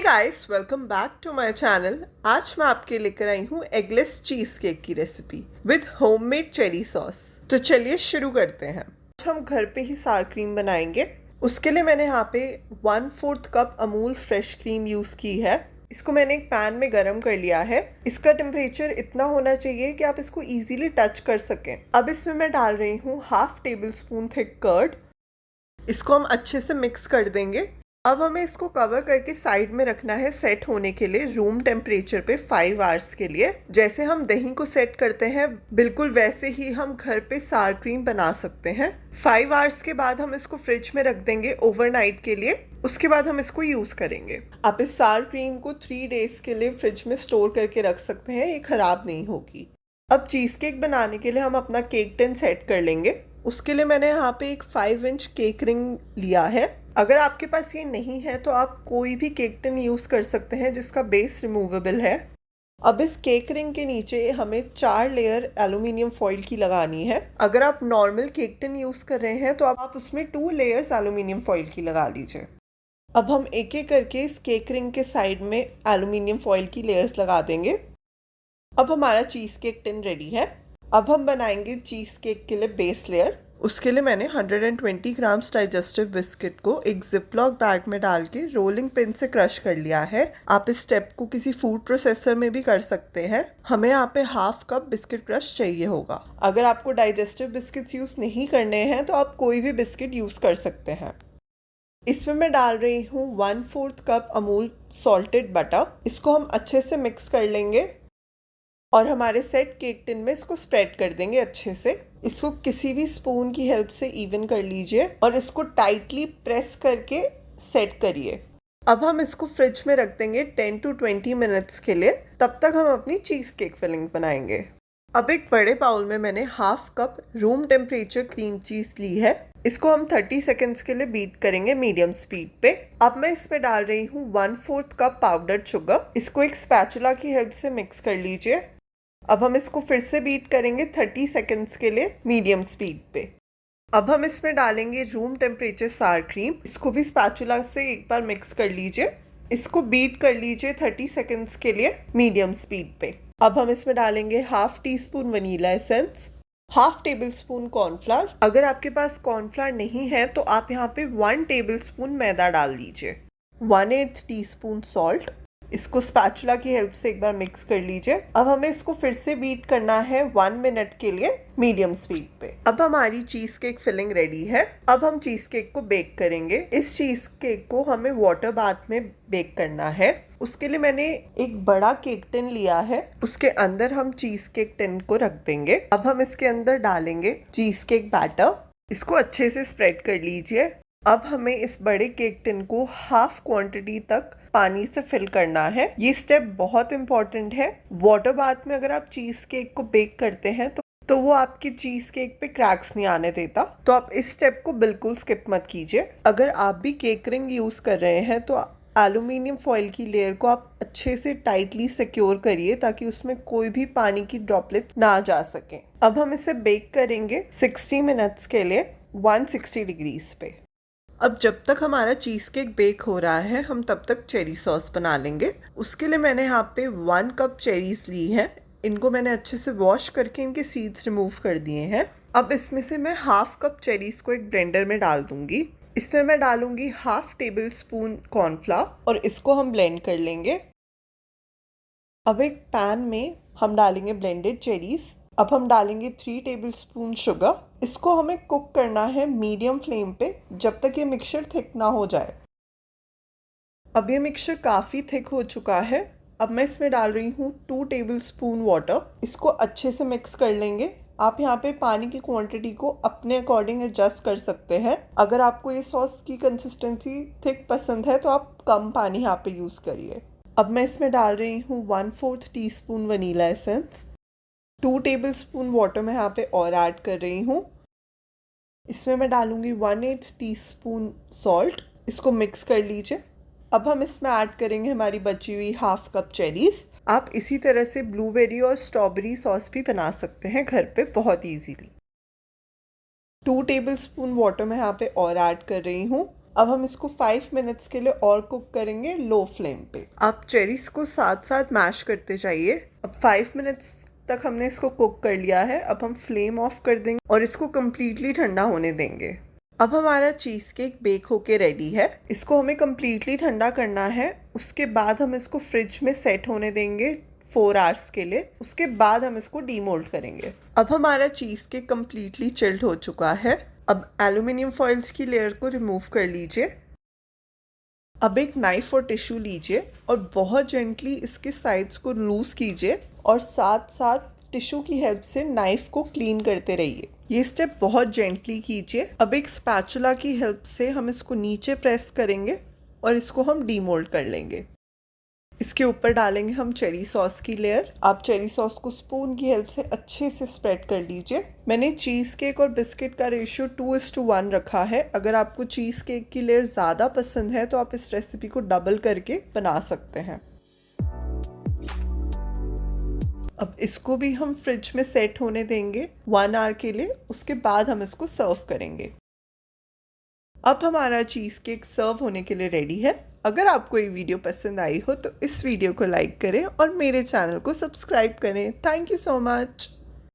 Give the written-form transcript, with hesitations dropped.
Hey guys, welcome back to my channel. आज मैं आपके लेकर आई हूँ एगलेस चीज़ केक की recipe with homemade cherry sauce. तो चलिए शुरू करते हैं। आज हम घर पे ही सार क्रीम बनाएंगे। उसके लिए मैंने यहाँ पे 1/4 cup Amul fresh cream use की है। इसको मैंने एक पैन में गरम कर लिया है। इसका टेम्परेचर इतना होना चाहिए कि आप इसको इजीली टच कर सकें। अब इसमें मैं डाल रही हूँ 1/2 टेबल स्पून थिक कर्ड। इसको हम अच्छे से मिक्स कर देंगे। अब हमें इसको कवर करके साइड में रखना है सेट होने के लिए रूम टेम्परेचर पे 5 आवर्स के लिए। जैसे हम दही को सेट करते हैं बिल्कुल वैसे ही हम घर पे सार क्रीम बना सकते हैं। 5 आवर्स के बाद हम इसको फ्रिज में रख देंगे ओवरनाइट के लिए। उसके बाद हम इसको यूज़ करेंगे। आप इस सार क्रीम को 3 डेज के लिए फ्रिज में स्टोर करके रख सकते हैं, ये ख़राब नहीं होगी। अब चीज़ केक बनाने के लिए हम अपना केक टिन सेट कर लेंगे। उसके लिए मैंने यहाँ पे एक 5 इंच केक रिंग लिया है। अगर आपके पास ये नहीं है तो आप कोई भी केक टिन यूज़ कर सकते हैं जिसका बेस रिमूवेबल है। अब इस केक रिंग के नीचे हमें 4 लेयर एल्यूमिनियम फॉइल की लगानी है। अगर आप नॉर्मल केक टिन यूज़ कर रहे हैं तो आप उसमें 2 लेयर्स एल्यूमिनियम फॉइल की लगा लीजिए। अब हम एक एक करके इस केक रिंग के साइड में एल्यूमिनियम फॉइल की लेयर्स लगा देंगे। अब हमारा चीज़ केक टिन रेडी है। अब हम बनाएंगे चीज़ केक के लिए बेस लेयर। उसके लिए मैंने 120 ग्राम्स डाइजेस्टिव बिस्किट को एक जिपलॉक बैग में डाल के रोलिंग पिन से क्रश कर लिया है। आप इस स्टेप को किसी फूड प्रोसेसर में भी कर सकते हैं। हमें यहाँ पे 1/2 कप बिस्किट क्रश चाहिए होगा। अगर आपको डाइजेस्टिव बिस्किट्स यूज़ नहीं करने हैं तो आप कोई भी बिस्किट यूज़ कर सकते हैं। इसमें मैं डाल रही हूँ 1/4 कप अमूल सॉल्टेड बटर। इसको हम अच्छे से मिक्स कर लेंगे और हमारे सेट केक टिन में इसको स्प्रेड कर देंगे अच्छे से। इसको किसी भी स्पून की हेल्प से इवन कर लीजिए और इसको टाइटली प्रेस करके सेट करिए। अब हम इसको फ्रिज में रख देंगे 10 to 20 मिनट्स के लिए। तब तक हम अपनी चीज़ केक फिलिंग बनाएंगे। अब एक बड़े बाउल में मैंने 1/2 cup room temperature cream cheese ली है। इसको हम 30 सेकेंड्स के लिए बीट करेंगे मीडियम स्पीड पे। अब मैं इसमें डाल रही हूँ 1/4 कप पाउडर्ड शुगर। इसको एक स्पैचुला की हेल्प से मिक्स कर लीजिए। अब हम इसको फिर से बीट करेंगे 30 सेकेंड्स के लिए मीडियम स्पीड पे। अब हम इसमें डालेंगे रूम टेम्परेचर सार क्रीम। इसको भी स्पैचुला से एक बार मिक्स कर लीजिए। इसको बीट कर लीजिए 30 सेकेंड्स के लिए मीडियम स्पीड पे। अब हम इसमें डालेंगे 1/2 teaspoon vanilla essence, 1/2 table spoon cornflour. अगर आपके पास कॉर्नफ्लावर नहीं है तो आप यहाँ पे 1 टेबल स्पून मैदा डाल लीजिए। 1/8 टीस्पून सॉल्ट। इसको स्पैचुला की हेल्प से एक बार मिक्स कर लीजिए। अब हमें इसको फिर से बीट करना है 1 मिनट के लिए मीडियम स्पीड पे। अब हमारी चीज़ केक फिलिंग रेडी है। अब हम चीज़ केक को बेक करेंगे। इस चीज़ केक को हमें वाटर बाथ में बेक करना है। उसके लिए मैंने एक बड़ा केक टिन लिया है। उसके अंदर हम चीज़ केक टिन को रख देंगे। अब हम इसके अंदर डालेंगे चीज़ केक बैटर। इसको अच्छे से स्प्रेड कर लीजिए। अब हमें इस बड़े केक टिन को 1/2 क्वांटिटी तक पानी से फिल करना है। ये स्टेप बहुत इंपॉर्टेंट है। वाटर बाथ में अगर आप चीज़ केक को बेक करते हैं तो वो आपकी चीज़ केक पे क्रैक्स नहीं आने देता। तो आप इस स्टेप को बिल्कुल स्किप मत कीजिए। अगर आप भी केक रिंग यूज़ कर रहे हैं तो एल्यूमिनियम फॉइल की लेयर को आप अच्छे से टाइटली सिक्योर करिए ताकि उसमें कोई भी पानी की ड्रॉपलेट्स ना जा सके। अब हम इसे बेक करेंगे 60 मिनट्स के लिए 160 डिग्रीज पे। अब जब तक हमारा चीज़ केक बेक हो रहा है हम तब तक चेरी सॉस बना लेंगे। उसके लिए मैंने यहाँ पे 1 कप चेरीज ली हैं। इनको मैंने अच्छे से वॉश करके इनके सीड्स रिमूव कर दिए हैं। अब इसमें से मैं 1/2 कप चेरीज को एक ब्लेंडर में डाल दूंगी। इसमें मैं डालूंगी 1/2 टेबल स्पून कॉर्नफ्लावर और इसको हम ब्लेंड कर लेंगे। अब एक पैन में हम डालेंगे ब्लेंडेड चेरीज। अब हम डालेंगे 3 टेबल स्पून शुगर। इसको हमें कुक करना है मीडियम फ्लेम पे जब तक ये मिक्सचर थिक ना हो जाए। अब ये मिक्सचर काफ़ी थिक हो चुका है। अब मैं इसमें डाल रही हूँ 2 टेबल स्पून वाटर। इसको अच्छे से मिक्स कर लेंगे। आप यहाँ पे पानी की क्वांटिटी को अपने अकॉर्डिंग एडजस्ट कर सकते हैं। अगर आपको ये सॉस की कंसिस्टेंसी थिक पसंद है तो आप कम पानी यहाँ पे यूज़ करिए। अब मैं इसमें डाल रही हूँ 1/4 teaspoon vanilla essence. 2 table spoon water मैं यहाँ पे और ऐड कर रही हूँ। इसमें मैं डालूंगी 1/8 टीस्पून सॉल्ट। इसको मिक्स कर लीजिए। अब हम इसमें ऐड करेंगे हमारी बची हुई 1/2 कप चेरीज। आप इसी तरह से ब्लूबेरी और स्ट्रॉबेरी सॉस भी बना सकते हैं घर पे बहुत इजीली। 2 टेबल स्पून वाटर मैं यहाँ पे और ऐड कर रही हूँ। अब हम इसको 5 मिनट्स के लिए और कुक करेंगे लो फ्लेम पे। आप चेरीज को साथ साथ मैश करते जाइए। अब 5 मिनट्स तक हमने इसको कुक कर लिया है। अब हम फ्लेम ऑफ कर देंगे और इसको कम्प्लीटली ठंडा होने देंगे। अब हमारा चीज़ केक बेक होके रेडी है। इसको हमें कम्प्लीटली ठंडा करना है। उसके बाद हम इसको फ्रिज में सेट होने देंगे 4 आवर्स के लिए। उसके बाद हम इसको डीमोल्ड करेंगे। अब हमारा चीज़ केक कम्प्लीटली चिल्ड हो चुका है। अब एल्यूमिनियम फॉइल्स की लेयर को रिमूव कर लीजिए। अब एक नाइफ और टिश्यू लीजिए और बहुत जेंटली इसके साइड्स को लूज कीजिए और साथ साथ टिश्यू की हेल्प से नाइफ को क्लीन करते रहिए। ये स्टेप बहुत जेंटली कीजिए। अब एक स्पैचुला की हेल्प से हम इसको नीचे प्रेस करेंगे और इसको हम डीमोल्ड कर लेंगे। इसके ऊपर डालेंगे हम चेरी सॉस की लेयर। आप चेरी सॉस को स्पून की हेल्प से अच्छे से स्प्रेड कर लीजिए। मैंने चीज़ केक और बिस्किट का रेशियो 2:1 रखा है। अगर आपको चीज़ केक की लेयर ज़्यादा पसंद है तो आप इस रेसिपी को डबल करके बना सकते हैं। अब इसको भी हम फ्रिज में सेट होने देंगे 1 आवर के लिए। उसके बाद हम इसको सर्व करेंगे। अब हमारा चीज़ केक सर्व होने के लिए रेडी है। अगर आपको ये वीडियो पसंद आई हो तो इस वीडियो को लाइक करें और मेरे चैनल को सब्सक्राइब करें। Thank you so much.